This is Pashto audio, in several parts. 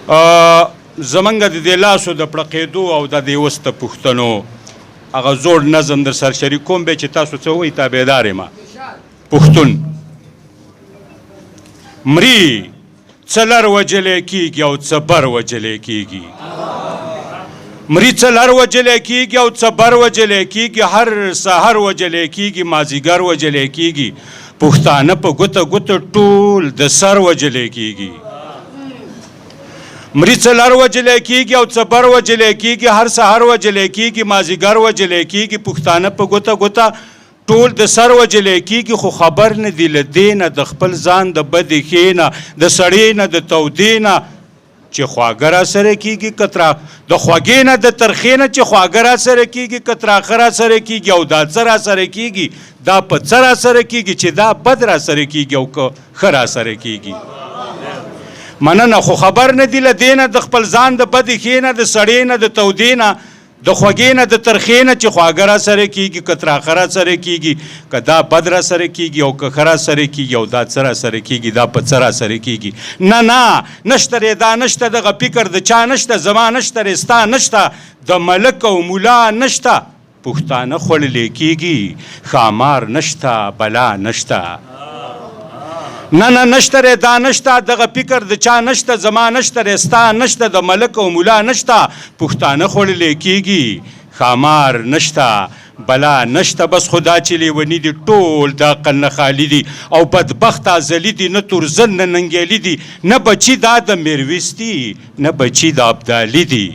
زمونږ د دې لاسو د پړقېدو او د دې اوس د پوښتنو هغه زوړ نظم در سره شریک کوم بیا چې تاسو څه وایي تابعدار یم پښتون مري څه لر وجلی کېږي او څه بر وجلی کېږي مري څه لر وجلی کېږي او څه بر وجلی کېږي هر سهار وجلی کېږي مازدیګر وجلی کېږي پښتانه په ګوته ګوته ټول د سر وجلی کېږي مري څه لر وجلی کېږي او څه بر وجلی کېږي هر سهار وجلی کېږي مازدیګر وجلی کېږي پښتانه په ګوته ګوته ټول د سر وجلی کېږي خو خبر نه دي له دې نه د خپل ځان د بدې ښې نه د سړې نه د تودې نه چې خواږه راسره کېږي که د خوږې نه د ترخې نه چې خواږه راسره کېږي که تراخه راسره کېږي او دا څه راسره کېږي دا په څه راسره کېږي چې دا بد راسره کېږي او که ښه راسره کېږي مننه خو خبر نه دي له دې نه د خپل ځان د بدې ښې نه د سړې نه د تودې نه د خوږې نه د ترخې نه چې خواږه راسره کېږي که تراخه راسره کېږي که دا بد راسره کېږي او که ښه راسره کېږي او دا څه راسره کېږي دا په څه راسره کېږي نه نه نشته دی دا نشته دغه فکر د چا نشته زما نشته دی ستا نشته د ملک او ملا نشته پښتانه خوړلی کېږي ښامار نشته بلا نشته نه نه نشته دی دا نشته دغه فکر د چا نشته زما نشته دی ستا نشته د ملک او ملا نشته پښتانه خوړلی کېږي ښامار نشته بلا نشته بس خدا چې لیوني دي ټول د عقل نه خالي دي او بدبخت ازلي دي نه تورزن نه ننګیالي دي نه بچي دا د میرویس دي نه بچي د ابدالي دي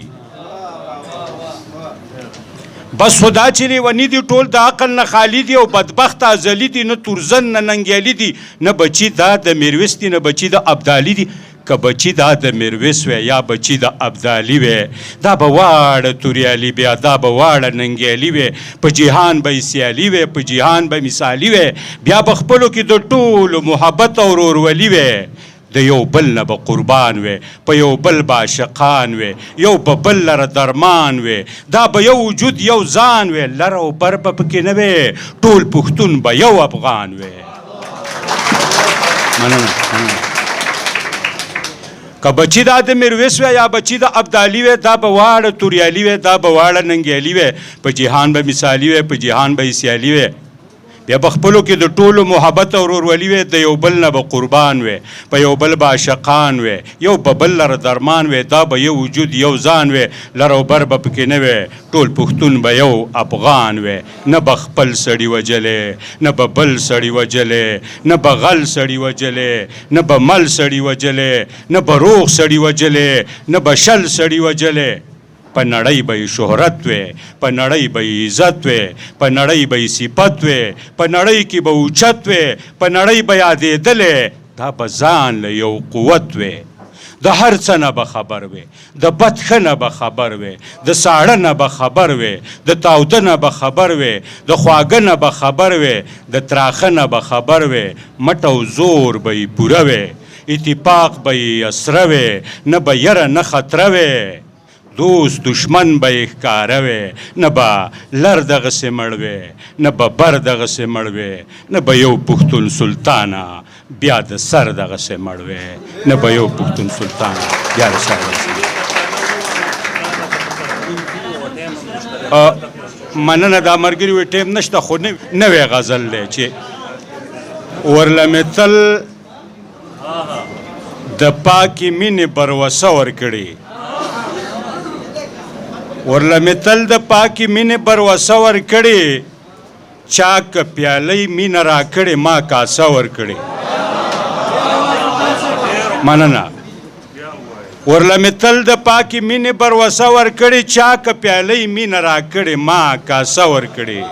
بس خدا چې لیوني دي ټول د عقل نه خالي دي او بدبخت ازلي دي نه تورزن نه ننګیالي دي نه بچي دا د میرویس دي نه بچي د ابدالي دي که بچي دا د میرویس وی یا بچي د ابدالي وی دا به واړه توریالي بیا دا به واړه ننګیالي وی په جهان به یې سیالي وی په جهان به مثالي وی بیا به خپلو کې د ټولو محبت او ورورولي وی د یو بل نه به قربان وی په یو بل به عاشقان وی یو به بل لره درمان وی دا به یو وجود یو ځان وی لر او بر به پکې نه وی ټول پښتون به یو افغان وی مننه که بچی دا د میرویس وی یا بچی د ابدالي وی دا به واړه توریالي وی دا به واړه ننګیالي وی په جهان به مثالي وی په جهان به یې سیالي وی بیا به خپلو کې د ټولو محبت او ورورولي وی د یو بل نه به قربان وی په یو بل به عاشقان وی یو به بل لره درمان وی دا به یو وجود یو ځان وی لر او بر به پکې نه وی ټول پښتون به یو افغان وی نه به خپل سړي وجلی نه به بل سړي وجلی نه به غل سړي وجلی نه به مل سړي وجلی نه به روغ سړي وجلی نه به شل سړي وجلی په نړۍ به یې شهرت وی په نړۍ به یې عزت وی په نړۍ به یې صفت وی په نړۍ کې به اوچت وی په نړۍ به یادېدلی دا به ځان له یو قوت وی د هر څه نه به خبر وی د بد ښه نه به خبر وی د ساړه نه به خبر وی د تاوده نه به خبر وی د خواږه نه به خبر وی د تراخه نه به خبر وی مټ او زور به یې پوره وی اتفاق به یې اسره وی نه به یره نه خطره وی دوست دشمن به یې ښکاره وی نه به لر دغسې مړ وی نه به بر دغسې مړ وی نه به یو پښتون سلطانه بیا د سر دغسې مړ وی نه به یو پښتون سلطانه بیا د سر دغسې مننه دا ملګري وی ټیم نشته خو نوی غزل دی چې ورله مې تل د پاکې مینې بروسه ورکړې ورله مې تل د پاکې مینې بروسه ورکړې چا که پیالۍ مینه راکړې ما کاسه ورکړې مننه ورله مې تل د پاکې مینې بروسه ورکړې چا که پیالۍ مینه راکړې ما کاسه ورکړې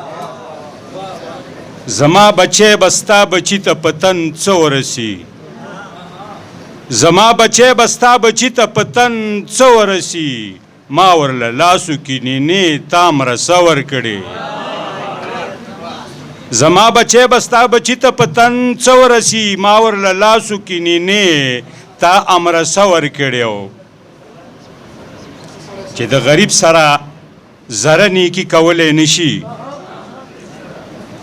زما بچی به ستا بچي ته په تن څه ورسي زما بچی به ستا بچي ته په تن څه ورسي ما ورله لاسو کې نینې تا مرسه ورکړې زما بچی به ستا بچي ته په تن څه ورسي ما ورله لاسو کې نینې تا امرسه ورکړې چې د غریب سره زره نیکي کولی نشي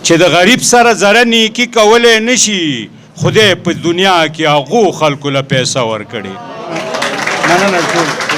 چې د غریب سره زره نیکي کولی نشي خدای په دنیا کې هغو خلکو له پیسه ورکړې مننه ټول